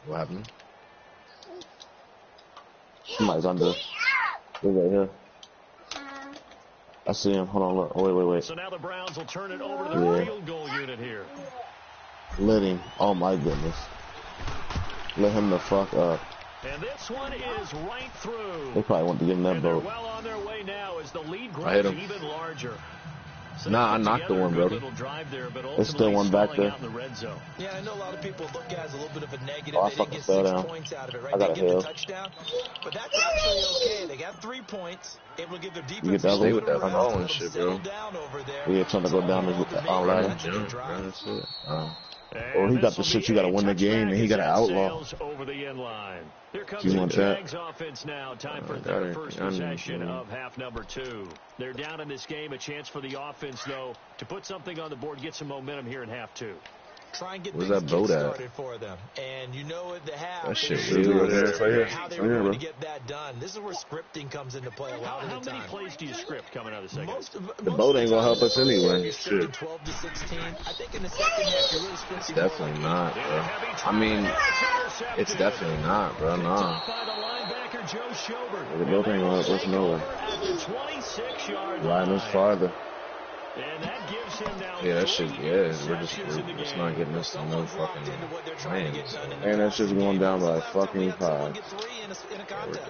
What happened? Somebody's under. They're right here. I see him. Hold on, look. Oh, wait. So now the Browns will turn it over to their field goal unit here. Let him. Oh my goodness. Let him the fuck up. And this one is right through. They probably want to get in that boat. Well on their way now as the lead I hit grows him. even larger. So nah, I knocked the one, brother. There's still one back there. Yeah, I know a lot of people look at it as a little bit of a negative. Oh, I they didn't fucking get fell 6 down. points out of it, right? I got they a get hill. the touchdown. But that's actually okay. They got 3 points. Able to give their defense You get that stay with that ball and and shit, bro. down over there. Yeah, trying to go down the outline. That's it. Oh, he got the shit. You got to win the game, and he got an outlaw. Over the end line. Here comes You the want that? Jags offense now. Time for their first possession of half number 2. They're down in this game. A chance for the offense, though, to put something on the board, get some momentum here in half 2. Try and get Where's things that boat at? started for them. And you know at the half, That shit really right there. Right here. how they Right were here, going bro. to get that done. This is where scripting comes into play a lot of the time. How many plays do you script coming out of the second? The boat ain't gonna help us anyway. Shit. 12 to 16. I think in the second half, you're really scripting. It's definitely not, bro. I mean, it's definitely not, bro. Nah. The boat ain't gonna help us nowhere. Riding us farther. Yeah, that shit, yeah, we're just not getting us to no fucking plans. And that shit's going down by fucking 5.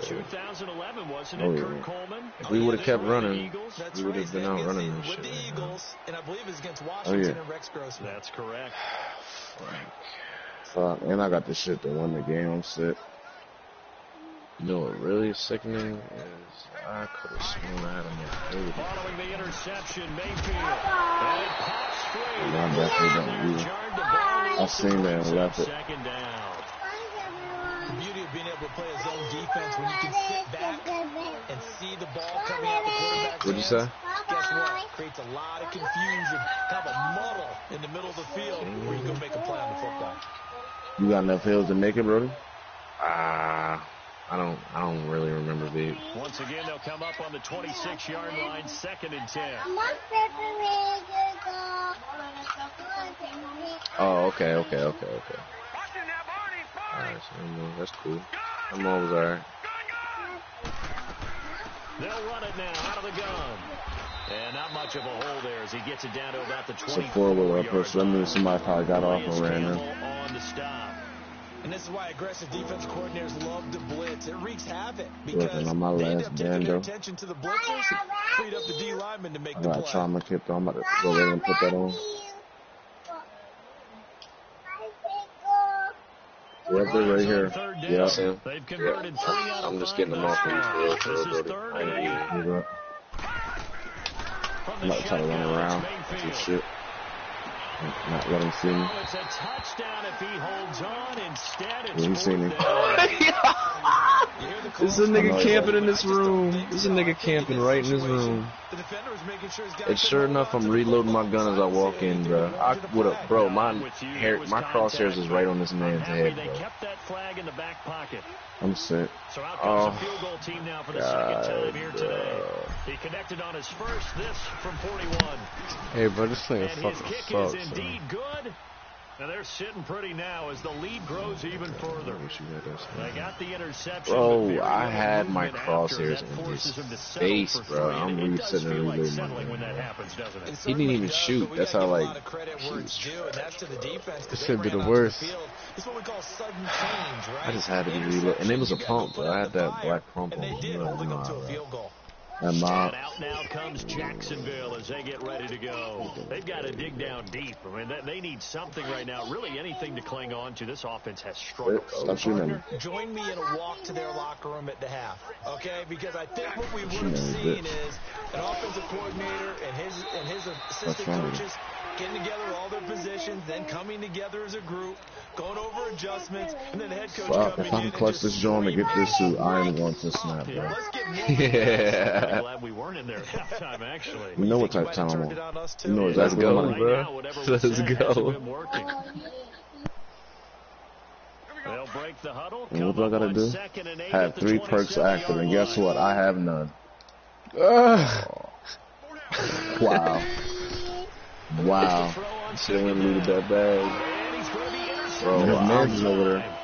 2011, wasn't it, Oh, yeah. Kurt Coleman? If we would have kept running, we would have been out running this with shit. the Eagles, and I believe it's against Oh, Washington yeah. and Rex Grossman. That's correct. Fuck, and I got the shit to win the game. I'm sick. You know what really sickening is? I could have sworn I had him on. Following the interception, Mayfield. And it pops free. And I definitely don't use it. I seen that and left it. Second down. The beauty of being able to play a zone defense when you can sit back and see the ball coming out the quarterback's What'd you say? Guess what? Creates a lot of confusion, kind of a muddle in the middle of the field where you go make a play on the football. You got enough hills to make it, Brody? I don't really remember, babe. Once again, they'll come up on the 26-yard line, 2nd and 10. Oh, okay. Alright, so that's cool. I'm always alright. They'll run it now out of the gun. And not much of a hole there as he gets it down to about the 24-yard line. It's a 4-wheel upper, so that means somebody probably got off and ran in. On the stop. And this is why aggressive defense coordinators love to blitz. It wreaks havoc Working because on my they end last up taking their bando. attention to the blitzers, freed up the D lineman to make I the got a play. trauma kit though. I'm about to go there and put that on. Yep, they're right here. Yep. They've converted 3 out of 5. I'm just getting them off from This is 3rd and 8. I'm about to try to run around. Some shit. Not let him see me. It's a touchdown if he holds on. Instead, it's Yeah, he see me. There's a nigga camping in this room. There's a nigga camping right in this room. And sure enough, I'm reloading my gun as I walk in, bro. I would have, bro. My crosshairs is right on this man's head, They bro. kept that flag in the back pocket. I'm sick. So out comes the field goal team now for the second time here today. bro. He connected on his first. This from 41. Hey, bro, this thing And is his fucking kick sucks. is indeed good. And they're sitting pretty now as the lead grows even further. They got the interception. Bro, I had my crosshairs in his face, bro. I'm resitting and reloading my gun. He didn't even shoot. That's how, like, This should be the worst. I just had to be reloaded. And it was a pump, bro. I had that black pump on me. And And out now comes Jacksonville as they get ready to go. They've got to dig down deep. I mean, they need something right now. Really anything to cling on to. This offense has struggled. Stop shooting. Join me in a walk to their locker room at the half, okay? Because I think what we would have seen is an offensive coordinator and his assistant coaches getting together all their positions, then coming together as a group, going over adjustments, and then the head coach coming if I can clutch this joint to get this suit, I am going to snap, bro. Yeah. Glad we weren't in there at halftime, actually. You know what type of time I'm on. You know Let's exactly go, what I'm on. bro. Let's go. They'll break the huddle. And what do I gotta do? Have 3 perks active, and guess what? I have none. Wow. Wow. Shouldn't have looted that bag. Bro, His man's is over there.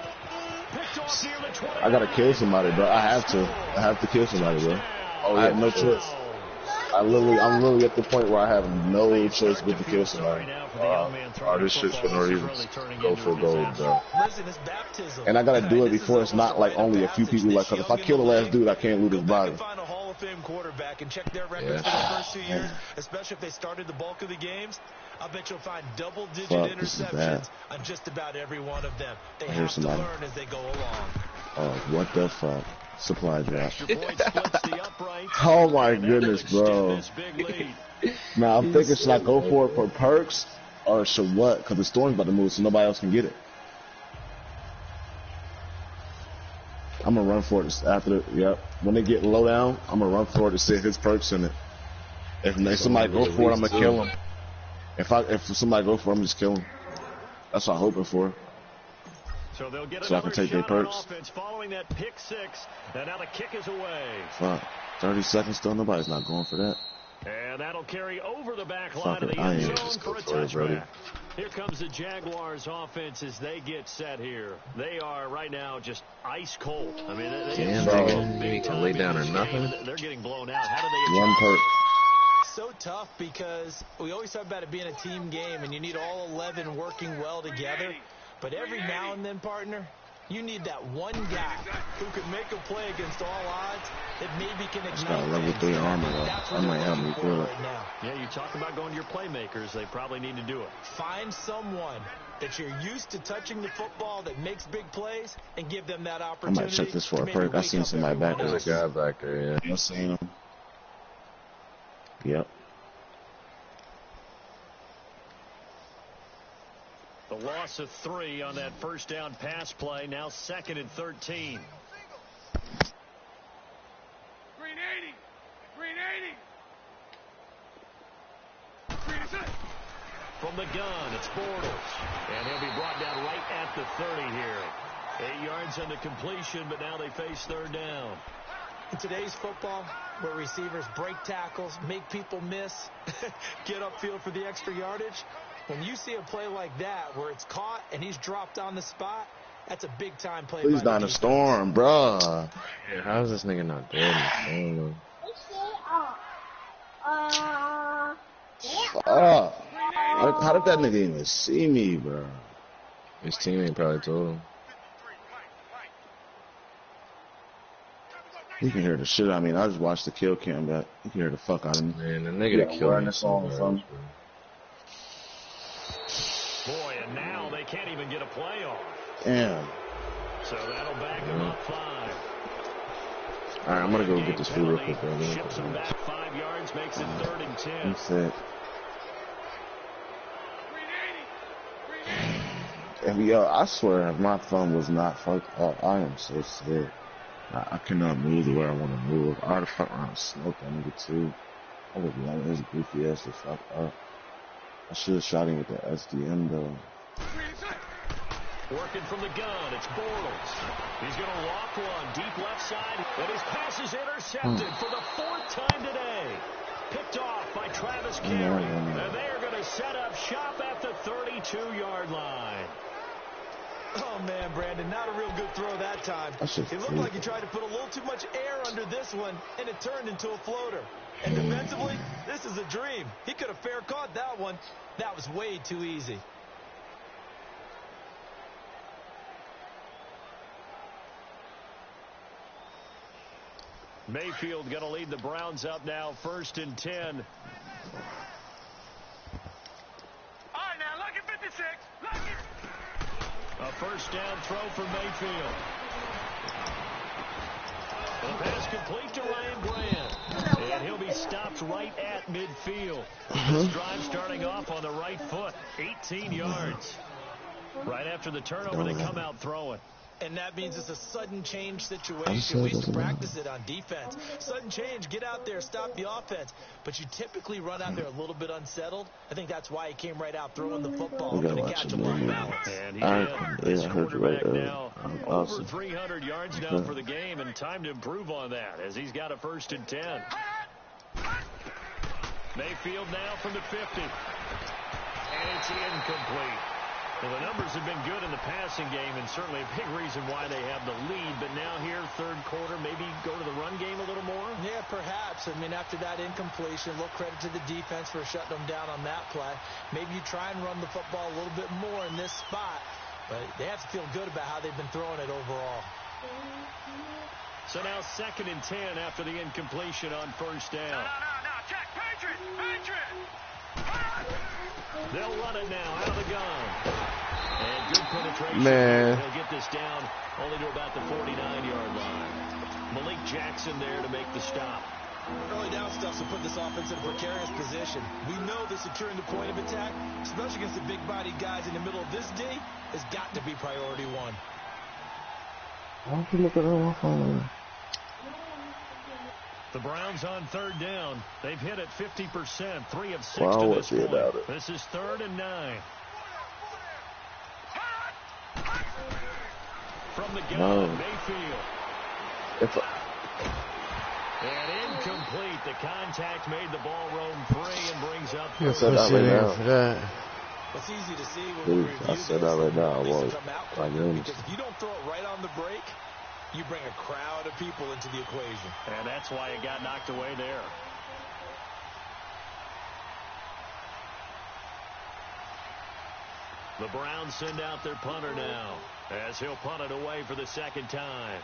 I gotta kill somebody, bro. I have to kill somebody, bro. Oh, I yeah, have no choice. I'm literally at the point where I have no choice but to kill somebody. All this shit's for no reason. Go for gold, bro. Listen, it's baptism. And I gotta do it before it's not like only a few people. Like, 'cause if I kill the last dude, I can't loot his body. Find a Hall of Fame quarterback and check their records for the first 2 years, especially if they started the bulk of the games. I bet you'll find double-digit interceptions on just about every one of them. They have to learn as they go along. Oh, what the fuck? Supply drop. Oh my goodness, bro. Now I'm thinking, should I go for it for perks or should what? Because the storm's about to move, so nobody else can get it. I'm gonna run for it after the, yep. When they get low down, I'm gonna run for it to see his perks in it. If somebody go for it, I'm gonna kill him. If somebody go for it, I'm just kill him. That's what I'm hoping for. So they'll get so I can take their perks. Following that pick six, and now the kick is away. Fuck. 30 seconds still. Nobody's not going for that. And that'll carry over the back line of the I end am. zone for a touchback. Here comes the Jaguars offense as they get set here. They are right now just ice cold. I mean, they can lay down or nothing. They're getting blown out. How do they one perk? So tough because we always talk about it being a team game and you need all 11 working well together. But every now and then, partner, you need that one guy who can make a play against all odds that maybe can ignite. Got a level 3 armor though. That might help me through it. Yeah, you talk about going to your playmakers. They probably need to do it. Find someone that you're used to touching the football that makes big plays and give them that opportunity. I might check this for a perk. I seen somebody back there. There's a guy back there, yeah. I seen him. Yep. The loss of 3 on that first down pass play. Now 2nd and 13. Green 80. Green 80. From the gun, it's Bortles. And he'll be brought down right at the 30 here. 8 yards on the completion, but now they face 3rd down. In today's football, where receivers break tackles, make people miss, get upfield for the extra yardage, when you see a play like that where it's caught and he's dropped on the spot, that's a big-time play. Please not in a storm, bruh. Yeah, how is this nigga not dead? I don't know. How did that nigga even see me, bro? His teammate probably told him. You can hear the shit. I mean, I just watched the kill cam back. You can hear the fuck out of me. Man, the nigga that killed me so much, Boy, and now they can't even get a play off. Damn. So that'll back him up 5. All right, I'm gonna go get this food real quick, bro. Ships him back 5 yards, makes it 3rd and 10. I'm sick. And yo, I swear, if my thumb was not fucked up, I am so sick. I cannot move the way I want to move. I ought to fuck around and smoke that nigga too. I would be on his goofy ass to fuck up. I should have shot him with the SDM though. Working from the gun, it's Bortles. He's going to walk one deep left side, and his pass is intercepted for the 4th time today. Picked off by Travis Carey, and they are going to set up shop at the 32-yard line. Oh, man, Brandon, not a real good throw that time. It looked like he tried to put a little too much air under this one, and it turned into a floater. And defensively, this is a dream. He could have fair caught that one. That was way too easy. Mayfield going to lead the Browns up now, 1st and 10. All right, now, look at 56. Look at... A 1st down throw for Mayfield. The pass complete to Ryan Bland. And he'll be stopped right at midfield. This drive starting off on the right foot. 18 yards. Right after the turnover, they come out throwing. And that means it's a sudden change situation. We used to practice it on defense. Sudden change, get out there, stop the offense. But you typically run out there a little bit unsettled. I think that's why he came right out throwing the football. We gotta catch watch him. And he did. I heard you right now over awesome. 300 yards now for the game, and time to improve on that as he's got a 1st and 10. Mayfield now from the 50. And it's incomplete. Well, the numbers have been good in the passing game, and certainly a big reason why they have the lead. But now here, third quarter, maybe go to the run game a little more? Yeah, perhaps. I mean, after that incompletion, a little credit to the defense for shutting them down on that play. Maybe you try and run the football a little bit more in this spot. But they have to feel good about how they've been throwing it overall. So now 2nd and 10 after the incompletion on first down. No. Check. Patriot. They'll run it now out of the gun. And good penetration. Man. He'll get this down only to about the 49-yard line. Malik Jackson there to make the stop. Early down stuff to put this offense in a precarious position. We know that securing the point of attack, especially against the big-bodied guys in the middle of this D, has got to be priority one. Why don't you look at it on my phone? The Browns on third down. They've hit it 50%, 3 of 6 Well, I to wanna this see point. about it. This is 3rd and 9. From the gun, No. Mayfield. And incomplete. The contact made the ball roam free and brings up You're third. pussy nigga for that. It's easy to see when Dude, we I review said this, that right now, I at least won't. to come out I quicker, won't. because if you don't throw it right on the break, you bring a crowd of people into the equation. And that's why it got knocked away there. The Browns send out their punter now, as he'll punt it away for the second time.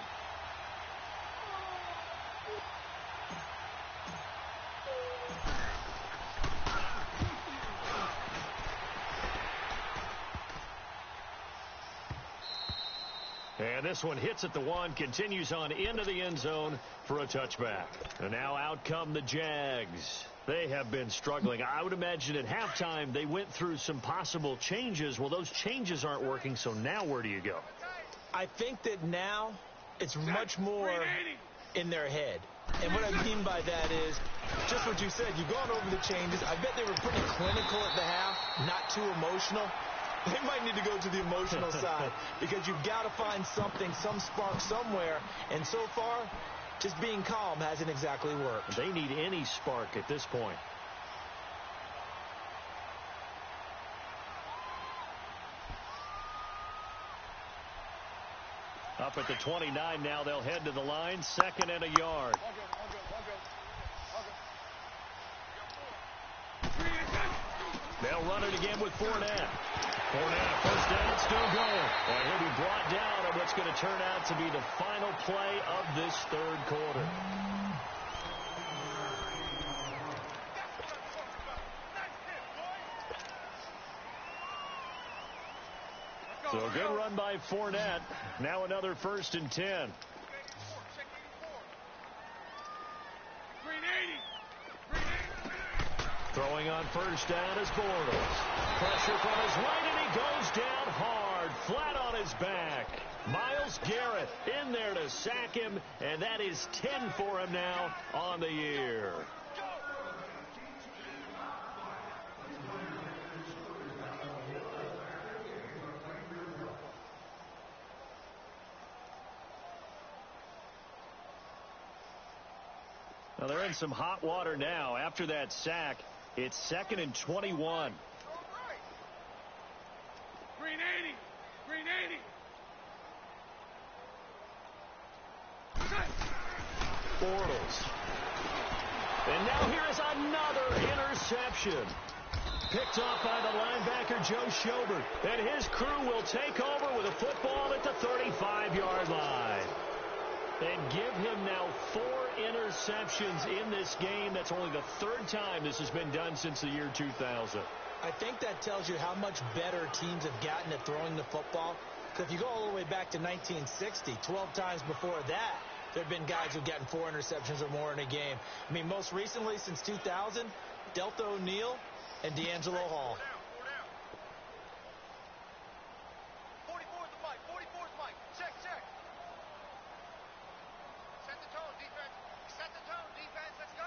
And this one hits at the 1, continues on into the end zone for a touchback. And now out come the Jags. They have been struggling. I would imagine at halftime they went through some possible changes. Well, those changes aren't working, so now where do you go? I think that now it's much more in their head. And what I mean by that is just what you said. You've gone over the changes. I bet they were pretty clinical at the half, not too emotional. They might need to go to the emotional side because you've got to find something, some spark somewhere. And so far, just being calm hasn't exactly worked. They need any spark at this point. Up at the 29 now, they'll head to the line, 2nd and a yard. They'll run it again with Fournette. Fournette, first down, still going. And he'll be brought down on what's going to turn out to be the final play of this third quarter. So a good run by Fournette. Now another 1st and 10. Throwing on first down is Bortles. Pressure from his right, and he goes down hard, flat on his back. Myles Garrett in there to sack him, and that is 10 for him now on the year. Now they're in some hot water now. After that sack, it's 2nd and 21. Green 80. Bortles. And now here is another interception. Picked off by the linebacker, Joe Schobert. And his crew will take over with a football at the 35-yard line. And give him now 4 interceptions in this game. That's only the 3rd time this has been done since the year 2000. I think that tells you how much better teams have gotten at throwing the football. Because if you go all the way back to 1960, 12 times before that, there have been guys who've gotten 4 interceptions or more in a game. I mean, most recently, since 2000, Delta O'Neal and D'Angelo Hall. 44's Mike. 44's Mike. Check. Set the tone, defense. Set the tone, defense. Let's go.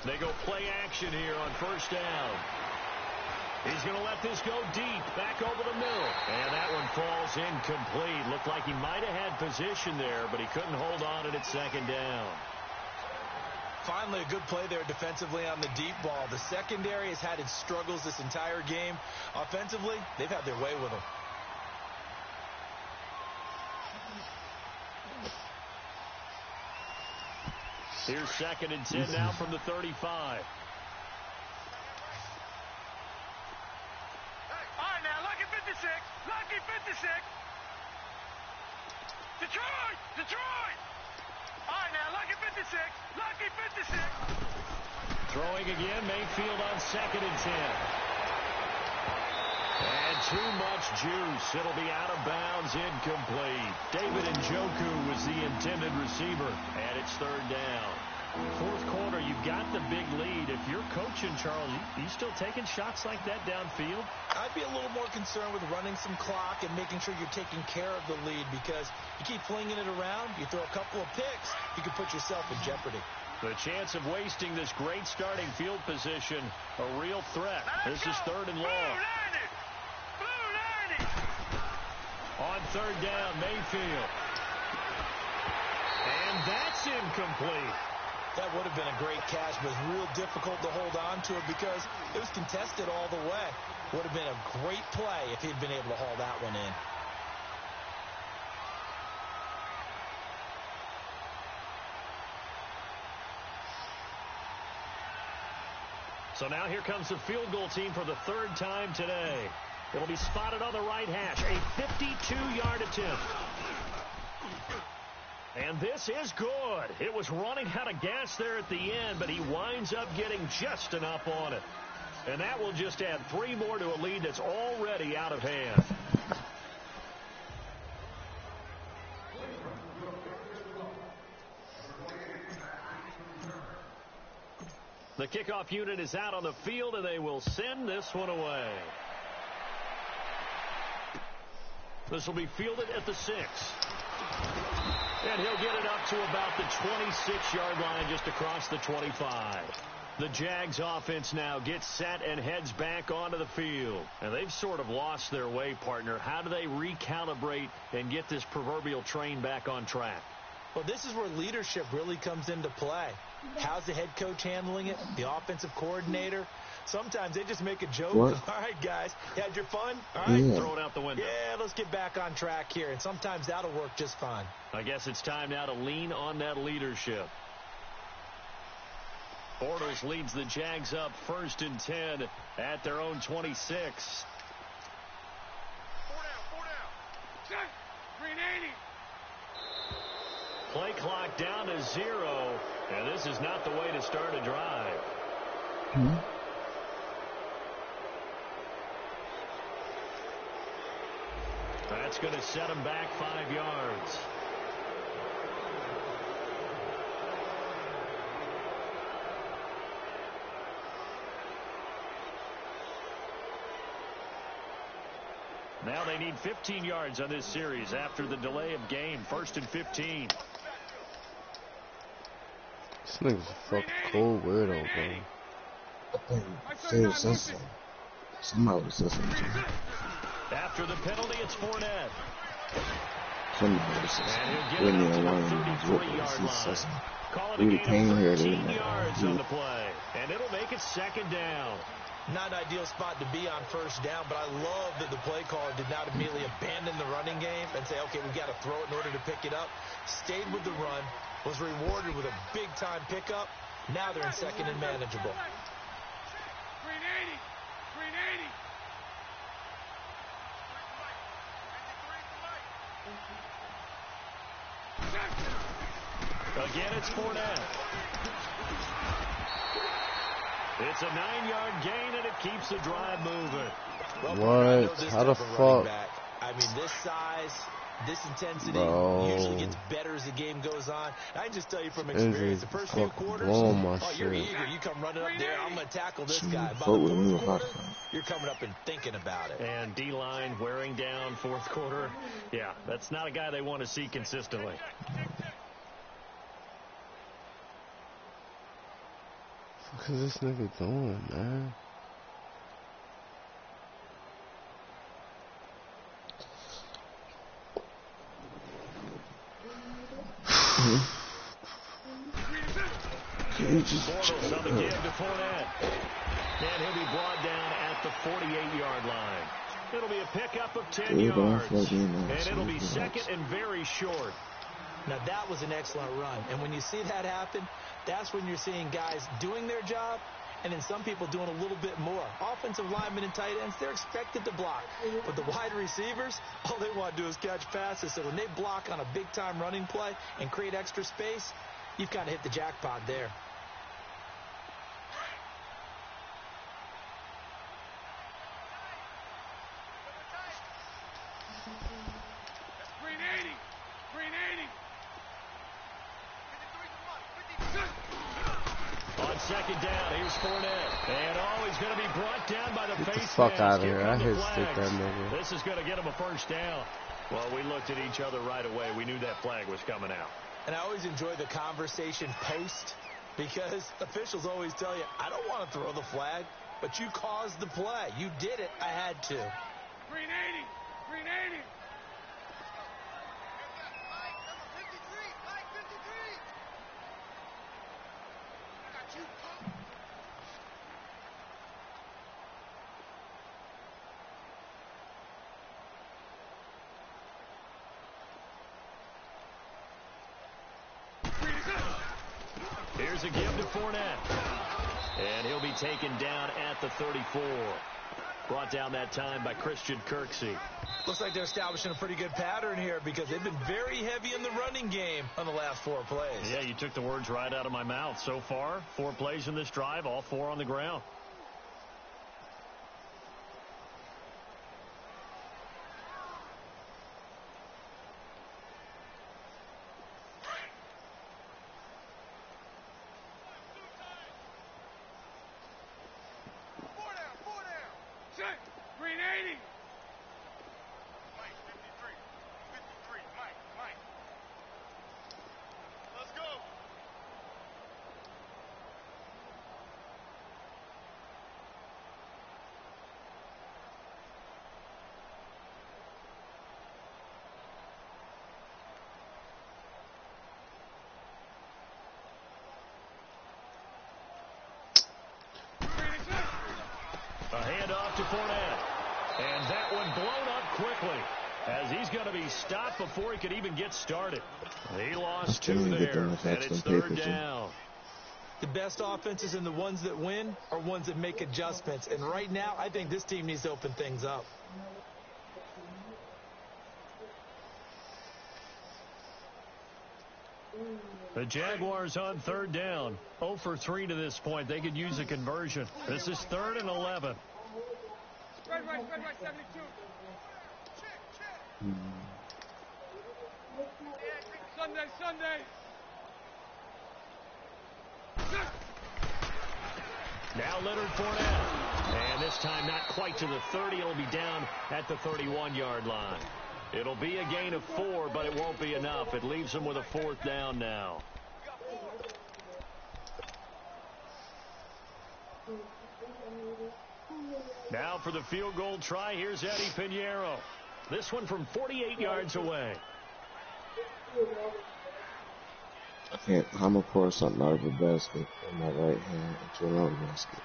They go play action here on first down. He's going to let this go deep, back over the middle. And that one falls incomplete. Looked like he might have had position there, but he couldn't hold on it at 2nd down. finally a good play there defensively on the deep ball. The secondary has had its struggles this entire game. Offensively, they've had their way with them. Here's 2nd and 10 now from the 35. All right, now, lucky 56. Lucky 56. Detroit! Detroit! All right, now, lucky 56. Lucky 56. Throwing again, Mayfield on 2nd and 10. And too much juice. It'll be out of bounds, incomplete. David Njoku was the intended receiver, and it's 3rd down. 4th quarter, you've got the big lead. If you're coaching, Charles, you still taking shots like that downfield? I'd be a little more concerned with running some clock and making sure you're taking care of the lead, because you keep flinging it around, you throw a couple of picks, you can put yourself in jeopardy. The chance of wasting this great starting field position, a real threat. This is 3rd and long. On 3rd down, Mayfield. And that's incomplete. That would have been a great catch, but it's real difficult to hold on to it because it was contested all the way. Would have been a great play if he'd been able to haul that one in. So now here comes the field goal team for the 3rd time today. It'll be spotted on the right hash. A 52-yard attempt. And this is good. It was running out of gas there at the end, but he winds up getting just enough on it. And that will just add 3 more to a lead that's already out of hand. The kickoff unit is out on the field, and they will send this one away. This will be fielded at the 6. And he'll get it up to about the 26-yard line, just across the 25. The Jags offense now gets set and heads back onto the field. And they've sort of lost their way, partner. How do they recalibrate and get this proverbial train back on track? Well, this is where leadership really comes into play. How's the head coach handling it? The offensive coordinator? Sometimes they just make a joke. What? All right, guys, you had your fun? All right, Yeah. Throw it out the window. Yeah, let's get back on track here. And sometimes that'll work just fine. I guess it's time now to lean on that leadership. Bortles leads the Jags up 1st and 10 at their own 26. 4 down. Set. 380. Play clock down to 0, and this is not the way to start a drive. That's going to set him back 5 yards. Now they need 15 yards on this series after the delay of game. 1st and 15. This nigga's a fucking cold weirdo, bro. Phil said something. Somebody said something to me. After the penalty, it's Fournette. Somebody said something. Really, I wanted to do it, but he said something. Call it a Really gain came of here, 13 didn't yards on the play. And it'll make it 2nd down. Not an ideal spot to be on 1st down, but I love that the play caller did not immediately abandon the running game and say, okay, we've got to throw it in order to pick it up. Stayed with the run, was rewarded with a big-time pickup. Now they're in 2nd and manageable. 380. 380. Again, it's Fournette. It's a 9-yard gain, and it keeps the drive moving. Well, What? How the fuck? I mean, this size, this intensity Bro. usually gets better as the game goes on. I can just tell you from experience, the first few quarters, blowing my you're shit. eager. You come running up there, I'm going to tackle this guy. By Fuck the with me 4th if I quarter, can. you're coming up and thinking about it. And D-line wearing down 4th quarter. Yeah, that's not a guy they want to see consistently. What is this nigga doing, man? Bortles on the give to Fournette. And he'll be brought down at the 48-yard line. It'll be a pickup of 10 yards. And it'll be second and very short. Now, that was an excellent run. And when you see that happen, that's when you're seeing guys doing their job and then some people doing a little bit more. Offensive linemen and tight ends, they're expected to block. But the wide receivers, all they want to do is catch passes. So when they block on a big-time running play and create extra space, you've kind of hit the jackpot there. Second down, here's Fournette. And he's going to be brought down by the face mask. Fuck out of here. I hit stick that nigga. This is going to get him a first down. Well, we looked at each other right away. We knew that flag was coming out. And I always enjoy the conversation post because officials always tell you, I don't want to throw the flag, but you caused the play. You did it. I had to. Green 80. Green 80. Here's a give to Fournette. And he'll be taken down at the 34. Brought down that time by Christian Kirksey. Looks like they're establishing a pretty good pattern here because they've been very heavy in the running game on the last 4 plays. Yeah, you took the words right out of my mouth. So far, 4 plays in this drive, all 4 on the ground. Green 80. Mike, 53. 53. Mike. Let's go. A handoff to Fournette. And that one blown up quickly as he's going to be stopped before he could even get started. He lost 2 there, and it's 3rd down. The best offenses and the ones that win are ones that make adjustments. And right now, I think this team needs to open things up. The Jaguars on 3rd down. 0 for 3 to this point. They could use a conversion. This is 3rd and 11. Red right, 72. Sunday. Now Leonard Fournette. And this time not quite to the 30. It'll be down at the 31-yard line. It'll be a gain of 4, but it won't be enough. It leaves them with a 4th down now. Now for the field goal try, here's Eddie Pinheiro. This one from 48 yards away. I'm gonna pour something out of the basket in my right hand into another basket.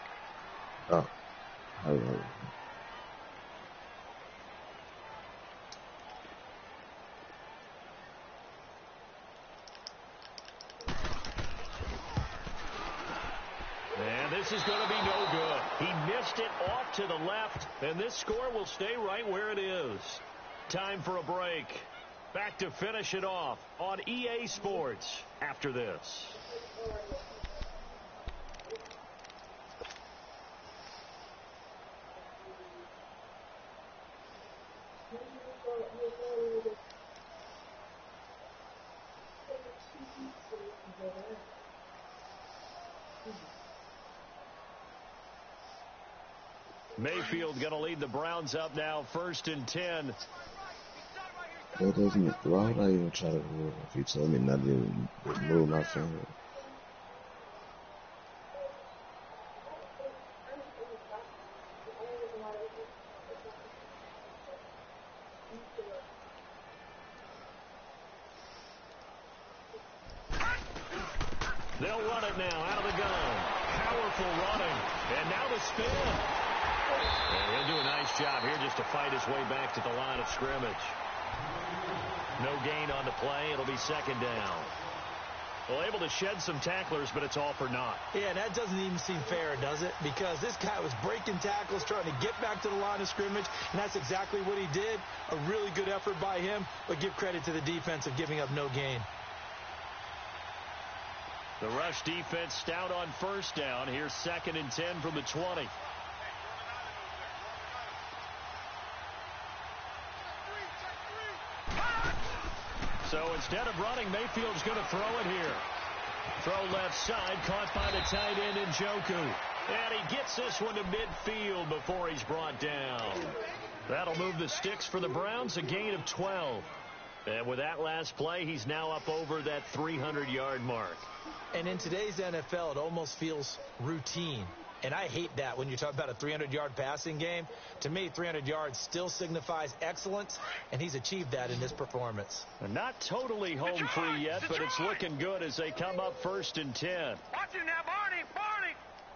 Oh, I love it. And this is going to be no good. He missed it off to the left, and this score will stay right where it is. Time for a break. Back to finish it off on EA Sports after this. Mayfield going to lead the Browns up now, 1st and 10. That doesn't. Why would I even try to move if you told me not to even move my finger? They'll run it now out of the gun. Powerful running. And now the spin. And he'll do a nice job here just to fight his way back to the line of scrimmage. No gain on the play. It'll be second down. Well, able to shed some tacklers, but it's all for naught. Yeah, that doesn't even seem fair, does it? Because this guy was breaking tackles, trying to get back to the line of scrimmage, and that's exactly what he did. A really good effort by him, but give credit to the defense of giving up no gain. The rush defense stout on first down. Here's 2nd and 10 from the 20. So instead of running, Mayfield's going to throw it here. Throw left side, caught by the tight end Njoku. And he gets this one to midfield before he's brought down. That'll move the sticks for the Browns, a gain of 12. And with that last play, he's now up over that 300-yard mark. And in today's NFL, it almost feels routine. And I hate that when you talk about a 300-yard passing game. To me, 300 yards still signifies excellence, and he's achieved that in this performance. And not totally home free yet, but it's looking good as they come up 1st and 10. Watch him now, Barney, Barney.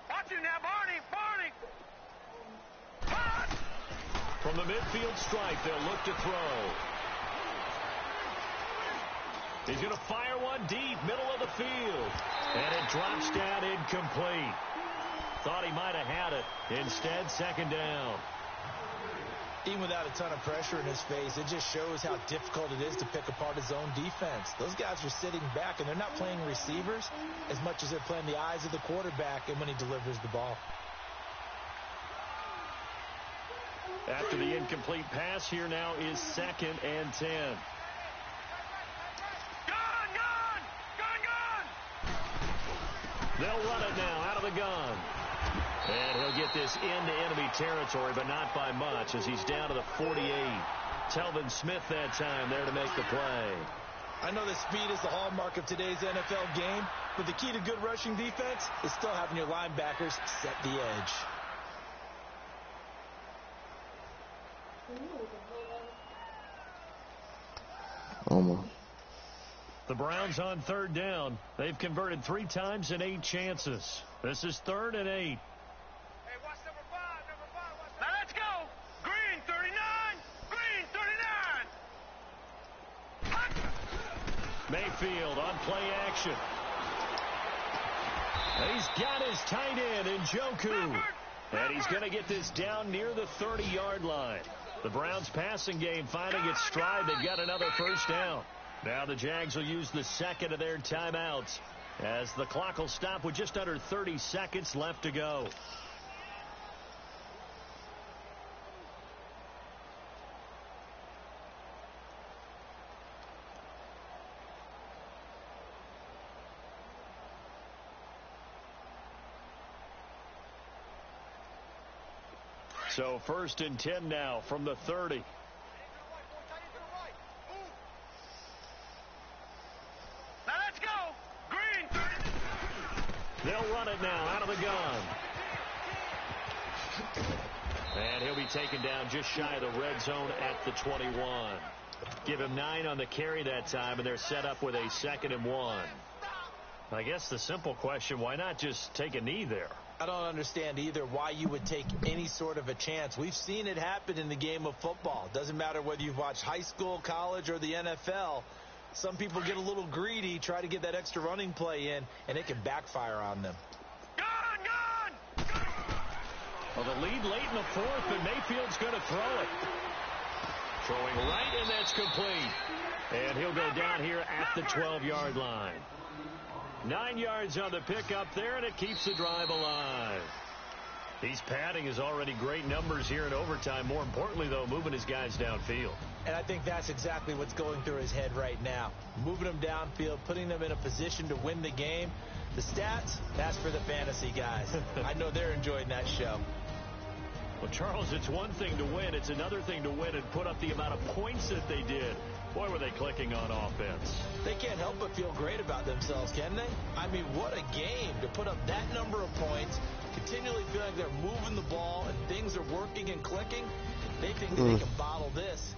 Watch him now, Barney, Barney. Pass! From the midfield stripe, they'll look to throw. He's going to fire one deep, middle of the field. And it drops down incomplete. Thought he might have had it. Instead, 2nd down. Even without a ton of pressure in his face, it just shows how difficult it is to pick apart his own defense. Those guys are sitting back, and they're not playing receivers as much as they're playing the eyes of the quarterback and when he delivers the ball. After the incomplete pass, here now is 2nd and 10. They'll run it now out of the gun. And he'll get this into enemy territory, but not by much as he's down to the 48. Telvin Smith that time there to make the play. I know that speed is the hallmark of today's NFL game, but the key to good rushing defense is still having your linebackers set the edge. Almost. The Browns on 3rd down. They've converted 3 times in 8 chances. This is 3rd and 8. Hey, watch number 5, Now let's go. Green, 39. Green, 39. Mayfield on play action. He's got his tight end, Njoku. And he's going to get this down near the 30-yard line. The Browns passing game finding its stride. They've got another 1st down. Now the Jags will use the 2nd of their timeouts as the clock will stop with just under 30 seconds left to go. So 1st and 10 now from the 30. They'll run it now out of the gun. And he'll be taken down just shy of the red zone at the 21. Give him 9 on the carry that time, and they're set up with a 2nd and 1. I guess the simple question, why not just take a knee there? I don't understand either why you would take any sort of a chance. We've seen it happen in the game of football. Doesn't matter whether you've watched high school, college, or the NFL. Some people get a little greedy, try to get that extra running play in, and it can backfire on them. Well, the lead late in the 4th, and Mayfield's going to throw it. Throwing right, and that's complete. And he'll go down here at the 12-yard line. 9 yards on the pickup there, and it keeps the drive alive. He's padding his already great numbers here in overtime. More importantly, though, moving his guys downfield. And I think that's exactly what's going through his head right now. Moving them downfield, putting them in a position to win the game. The stats, that's for the fantasy guys. I know they're enjoying that show. Well, Charles, it's one thing to win. It's another thing to win and put up the amount of points that they did. Boy, were they clicking on offense. They can't help but feel great about themselves, can they? I mean, what a game to put up that number of points, continually feel like they're moving the ball and things are working and clicking. They think that they can bottle this